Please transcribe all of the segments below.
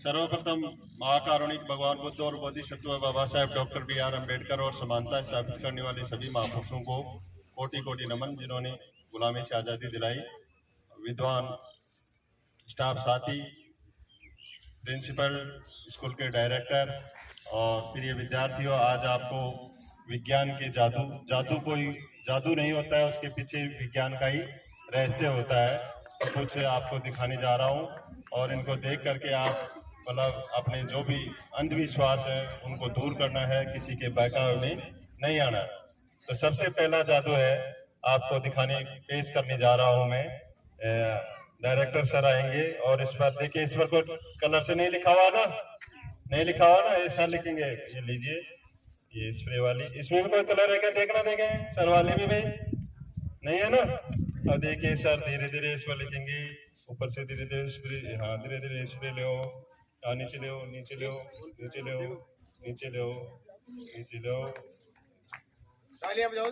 सर्वप्रथम महाकारुणिक भगवान बुद्ध और बोधिसत्व बाबा साहेब डॉक्टर BR अम्बेडकर और समानता स्थापित करने वाले सभी महापुरुषों को कोटि कोटि नमन, जिन्होंने गुलामी से आज़ादी दिलाई। विद्वान स्टाफ साथी, प्रिंसिपल, स्कूल के डायरेक्टर और प्रिय विद्यार्थियों, आज आपको विज्ञान के जादू कोई जादू नहीं होता है, उसके पीछे विज्ञान का ही रहस्य होता है। तो कुछ आपको दिखाने जा रहा हूँ और इनको देख करके आप मतलब अपने जो भी अंधविश्वास है उनको दूर करना है, किसी के बहकावे में नहीं आना। तो सबसे पहला जादू है, आपको दिखाने पेश करने जा रहा हूँ मैं। डायरेक्टर सर आएंगे और इस पर देखिए, इस पर कोई कलर से नहीं लिखा हुआ ना, नहीं लिखा हुआ ना, ऐसा लिखेंगे। ये लीजिए, ये स्प्रे वाली, इसमें भी कोई कलर है क्या, देखना देंगे सर वाले में भी नहीं है ना। अब देखिए सर धीरे धीरे इस पर लिखेंगे, ऊपर से धीरे धीरे स्प्रे, हाँ धीरे धीरे स्प्रे ले, नीचे ले, नीचे ले, नीचे ले, नीचे ले, नीचे ले, तालियां बजाओ।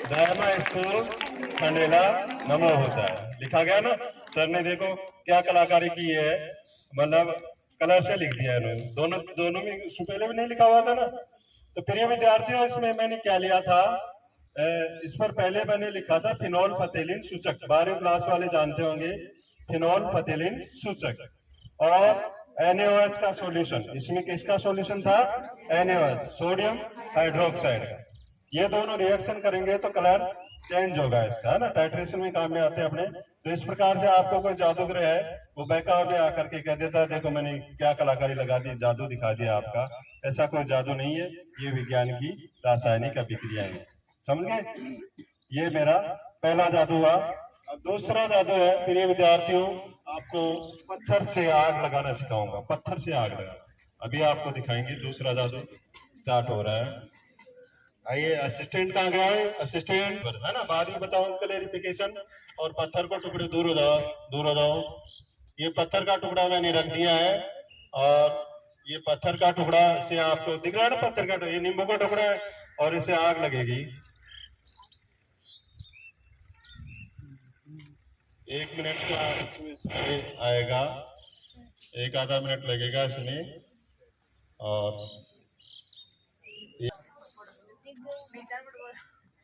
दयामा स्कूल खंडेला नमो होता है, लिखा गया ना सर ने। देखो क्या कलाकारी की है, मतलब कलर से लिख दिया इन्होंने, दोनों में पहले भी नहीं लिखा हुआ था ना। तो प्रिय विद्यार्थियों, इसमें मैंने क्या लिया था, इस पर पहले मैंने लिखा था फिनोल फतेलिन सूचक, 12वीं क्लास वाले जानते होंगे फिनोल फतेलिन सूचक। और NaOH का सॉल्यूशन, इसमें किसका सॉल्यूशन था, NaOH, सोडियम हाइड्रोक्साइड का। ये दोनों रिएक्शन करेंगे तो कलर चेंज होगा इसका, है ना, टाइट्रेशन में काम में आते हैं अपने। तो इस प्रकार से आपको कोई जादूगर है वो बहकावे में आकर के कह देता है देखो मैंने क्या कलाकारी लगा दी, जादू दिखा दिया आपका। ऐसा कोई जादू नहीं है, ये विज्ञान की रासायनिक अभिक्रियाएं हैं, समझ गए। ये मेरा पहला जादू हुआ। अब दूसरा जादू है प्रिय विद्यार्थियों, आपको पत्थर से आग लगाना सिखाऊंगा, पत्थर से आग लगाना। अभी आपको दिखाएंगे, दूसरा जादू स्टार्ट हो रहा है। आइए, असिस्टेंट कहाँ गया है, असिस्टेंट है ना, बाद में बताओ क्लैरिफिकेशन। और पत्थर को टुकड़े दूर हो जाओ, दूर हो जाओ। ये पत्थर का टुकड़ा मैंने रख दिया है और ये पत्थर का टुकड़ा से आपको दिख रहा है ना, पत्थर का, ये नींबू का टुकड़ा है और इसे आग लगेगी। 1 मिनट का आएगा, 1 आधा मिनट लगेगा इसमें। और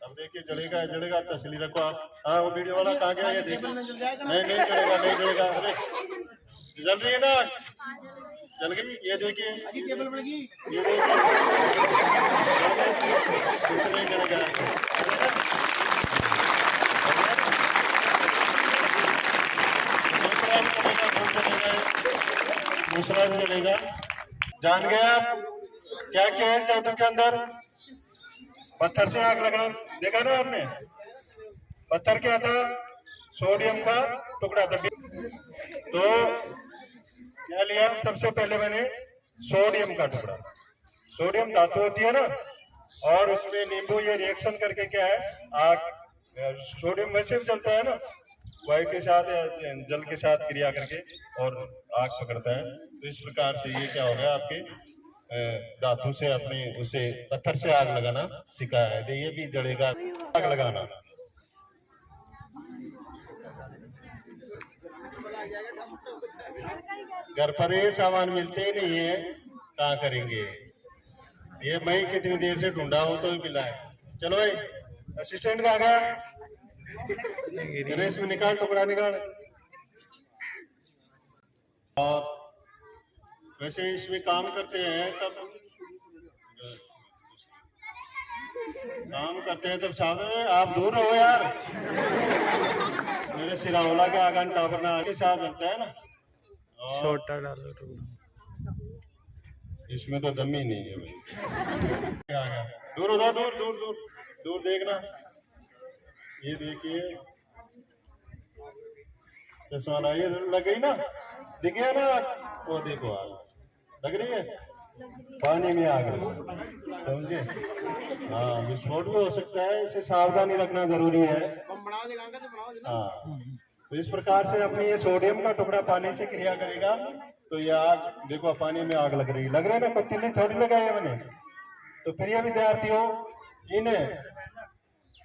अब देखिए जलेगा, जलेगा, तसली रखो आप। हाँ वो वीडियो वाला कहाँ गया, ये देखो। नहीं नहीं जलेगा, नहीं जलेगा। अरे जल रही है ना, जल गई, ये देखिए, टेबल बढ़ गई, ये देखिए, नहीं जलेगा। दूसरा भी जलेगा। जान गए आप क्या क्या है जादू के अंदर, पत्थर से आग लगना, देखा ना आपने। पत्थर क्या था, सोडियम का टुकड़ा था। तो क्या लिया, सबसे पहले मैंने सोडियम का टुकड़ा, सोडियम धातु होती है ना, और उसमें नींबू ये रिएक्शन करके क्या है, आग, सोडियम वैसे भी जलता है ना, वायु के साथ या जल के साथ क्रिया करके और आग पकड़ता है। तो इस प्रकार से ये क्या हो गया, आपके धातु से अपने उसे पत्थर से आग लगाना सिखाया है। ये भी जड़ेगा, आग लगाना। घर पर ये सामान मिलते ही नहीं है, कहाँ करेंगे। ये मैं कितनी देर से ढूंढा हूं तो ही मिला है। चलो भाई, असिस्टेंट का आ गया, इसमें निकाल, टुकड़ा निकाल। और वैसे इसमें काम करते हैं तब सामने आप दूर हो यार, मेरे सिरावला के आगन टावर ना आगे साथ बनता है ना। छोटा डालो टुकड़ा, इसमें तो दम ही नहीं है भाई। क्या गया, दूर हो जाओ, दूर दूर दूर दूर देखना। ये देखिए चश्मा लाइए, लग गई ना, दिख गया ना, वो देखो आग लग रही है, पानी में आग समझे। हाँ विस्फोट भी हो सकता है, इसे सावधानी रखना जरूरी है। हाँ तो इस प्रकार से अपनी ये सोडियम का टुकड़ा पानी से क्रिया करेगा तो ये आग, देखो पानी में आग लग रही है ना, पत्ती थोड़ी लगाई है मैंने। तो प्रिय विद्यार्थियों, इन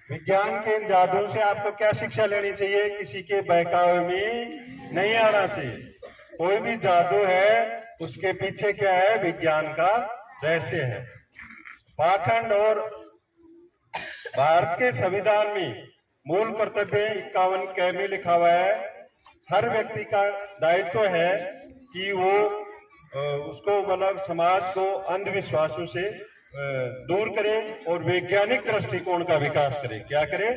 विज्ञान के इन जादुओं से आपको क्या शिक्षा लेनी चाहिए? किसी के बहकावे में नहीं आना चाहिए। कोई भी जादू है उसके पीछे क्या है? विज्ञान का रहस्य है। पाखंड और भारत के संविधान में मूल कर्तव्य 51 क में लिखा हुआ है, हर व्यक्ति का दायित्व है कि वो उसको मतलब समाज को अंधविश्वासों से दूर करे और वैज्ञानिक दृष्टिकोण का विकास करे। क्या करे?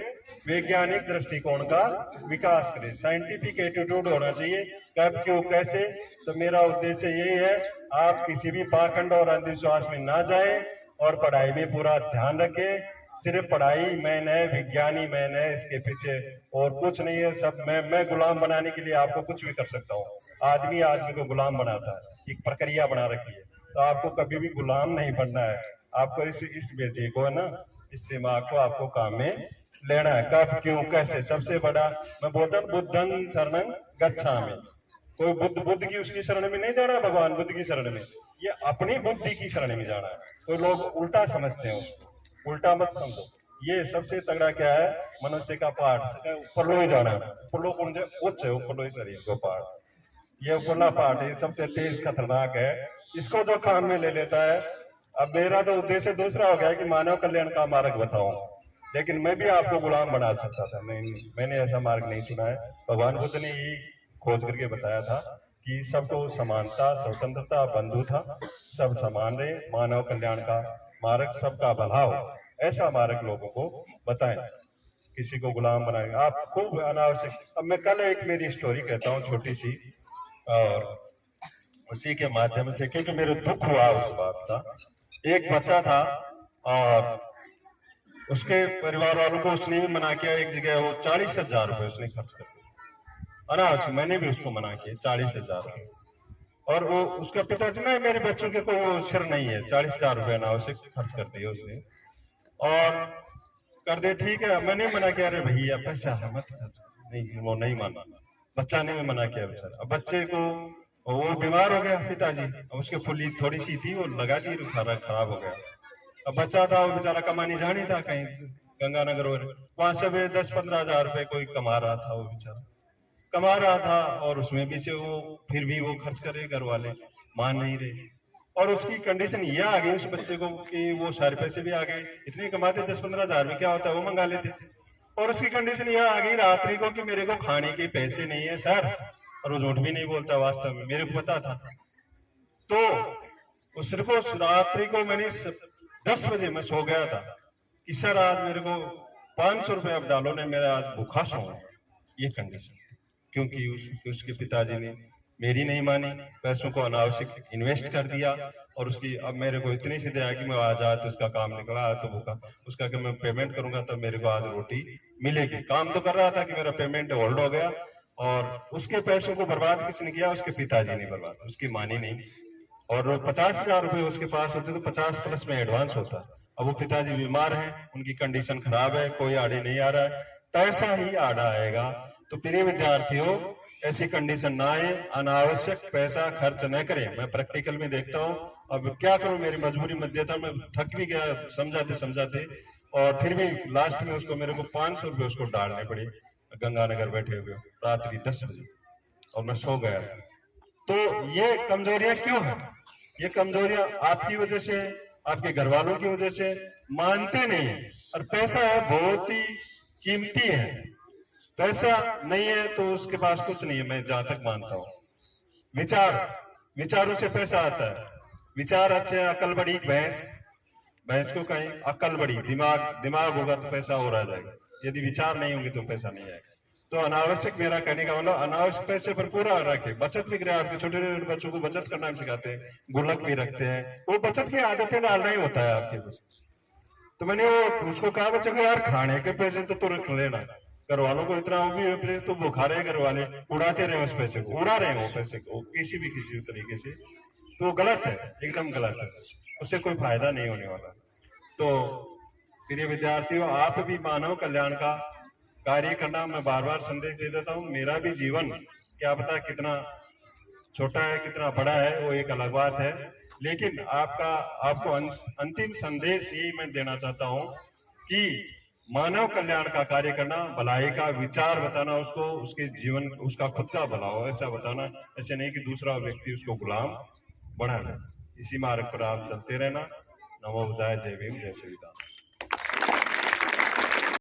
वैज्ञानिक दृष्टिकोण का विकास करे। साइंटिफिक एटीट्यूड होना चाहिए। कब, क्यों, कैसे। तो मेरा उद्देश्य यही है, आप किसी भी पाखंड और अंधविश्वास में ना जाए और पढ़ाई में पूरा ध्यान रखें। सिर्फ पढ़ाई मैन है, विज्ञानी मैन है, इसके पीछे और कुछ नहीं है। सब मैं गुलाम बनाने के लिए आपको कुछ भी कर सकता हूँ। आदमी आदमी को गुलाम बनाता है, एक प्रक्रिया बना रखी है। तो आपको कभी भी गुलाम नहीं बनना है। आपको इस बेटे को है ना, इस दिमाग को आपको काम में लेना है। कब, क्यों, कैसे। सबसे बड़ा मैं बोलता हूँ, बुद्धं शरणं गच्छामि। कोई बुद्ध की उसकी शरण में नहीं जाना, भगवान बुद्ध की शरण में, ये अपनी बुद्धि की शरण में जाना है। तो लोग उल्टा समझते हैं उसको, उल्टा मत समझो। ये सबसे तगड़ा क्या है? मनुष्य का पाठ ऊपर जाना है। उच्च है ऊपर शरीर को पाठ, ये ऊपरला पाठ ये सबसे तेज खतरनाक है। इसको जो काम में ले लेता है। अब मेरा तो उद्देश्य दूसरा हो गया कि मानव कल्याण का मार्ग बताऊं, लेकिन मैं भी आपको गुलाम बना सकता था। मैंने ऐसा मार्ग नहीं चुना है। भगवान बुद्ध ने ही खोज करके बताया था कि सबको समानता, स्वतंत्रता, बंधुता, सब समान रहे, मानव कल्याण का मार्ग, सबका भला हो, ऐसा मार्ग लोगों को बताएं। किसी को गुलाम बनाएंगे आप खूब अनावश्यक। अब मैं कल एक मेरी स्टोरी कहता हूँ छोटी सी, और उसी के माध्यम से, क्योंकि मेरे दुख हुआ उस बात का। एक बच्चा था और उसके परिवार वालों को उसने भी मना किया। एक जगह वो 40,000 रुपए उसने खर्च कर दिए अनावश्यक। मैंने भी उसको मना किया 40,000। और वो उसका पिताजी ना, मेरे बच्चों के कोई सिर नहीं है, 40,000 रुपए अनावश्यक खर्च कर दिए उसने। और कर दे, ठीक है। मैंने मना किया, अरे भैया पैसा है मत खर्च। नहीं, वो नहीं माना। बच्चा ने भी मना किया बेचारा। अब बच्चे को, वो बीमार हो गया पिताजी, उसके फुल्ली थोड़ी सी थी, वो लगा दी, सारा खराब हो गया। अब बच्चा था वो बेचारा, कमाने जा नहीं था कहीं गंगानगर, और वहां से भी 10-15 हजार रुपए कोई कमा रहा था। वो बेचारा कमा रहा था और उसमें भी से वो फिर भी वो खर्च करे, घर वाले मान नहीं रहे। और उसकी कंडीशन ये आ गई उस बच्चे को कि वो सारे पैसे भी आ गए, इतने कमाते 10-15 हजार में क्या होता है वो मंगा लेते। और उसकी कंडीशन ये आ गई रात्रि को कि मेरे को खाने के पैसे नहीं है सर। और वो झूठ भी नहीं बोलता, वास्तव में मेरे को पता था। तो सिर्फ रात्रि को मैंने 10 बजे मैं सो गया था कि सर आज मेरे को 500 रुपए अब डालो, ने मेरा आज भूखा सो। ये कंडीशन, क्योंकि उसके पिताजी ने मेरी नहीं मानी, पैसों को अनावश्यक इन्वेस्ट कर दिया। और उसकी अब मेरे को इतनी सी दया कि मैं आज तो उसका काम निकला तो भूखा, उसका कि मैं पेमेंट करूंगा तो मेरे को आज रोटी मिलेगी। काम तो कर रहा था कि मेरा पेमेंट होल्ड हो गया। और उसके पैसों को बर्बाद किसने किया? उसके पिताजी ने बर्बाद, उसकी मानी नहीं। और 50,000 रुपए उसके पास होते तो 50 प्लस में एडवांस होता। अब वो पिताजी बीमार हैं, उनकी कंडीशन खराब है, कोई आड़े नहीं आ रहा है, पैसा ही आड़ा आएगा। तो प्रिय विद्यार्थियों, ऐसी कंडीशन ना आए, अनावश्यक पैसा खर्च न करें। मैं प्रैक्टिकल में देखता हूँ, अब क्या करूं, मेरी मजबूरी मध्यता में थक भी गया समझाते समझाते। और फिर भी लास्ट में उसको मेरे को 500 रुपए उसको डालने पड़े, गंगानगर बैठे हुए रात्रि 10 बजे, और मैं सो गया। तो ये कमजोरियां क्यों है? ये कमजोरियां आपकी वजह से, आपके घर वालों की वजह से मानते नहीं है। और पैसा है बहुत ही कीमती है, पैसा नहीं है तो उसके पास कुछ नहीं है। मैं जहां तक मानता हूं, विचारों से पैसा आता है। विचार अच्छे, अकल बड़ी, भैंस को कहीं अकल बड़ी, दिमाग होगा तो पैसा हो रहा जाएगा। यदि विचार नहीं होंगे तो पैसा नहीं आएगा। तो अनावश्यक, मेरा कहने का मतलब अनावश्यक पैसे पर पूरा रखे। बचत भी करें, आपके छोटे छोटे बच्चों को बचत करना भी सिखाते हैं, गुल्लक भी रखते हैं। वो बचत की आदतें डालना ही होता है आपके पास। तो मैंने उसको कहा बच्चे को, यार खाने के पैसे तो रख लेना, घर वालों को इतना भी तो भुखा रहे, घर वाले उड़ाते रहे उस पैसे को, उड़ा रहे हैं वो पैसे को किसी भी तरीके से। तो गलत है, एकदम गलत है, उससे कोई फायदा नहीं होने वाला। तो प्रिय विद्यार्थियों, आप भी मानव कल्याण का कार्य करना। मैं बार बार संदेश दे देता हूँ, मेरा भी जीवन क्या पता कितना छोटा है कितना बड़ा है, वो एक अलग बात है। लेकिन आपको अंतिम संदेश यही मैं देना चाहता हूँ कि मानव कल्याण का कार्य करना, भलाई का विचार बताना उसको, उसके जीवन, उसका खुद का भला हो ऐसा बताना, ऐसे नहीं कि दूसरा व्यक्ति उसको गुलाम बनाना। इसी मार्ग पर आप चलते रहना। नमो बुद्धाय, जय भीम, जय संविधान।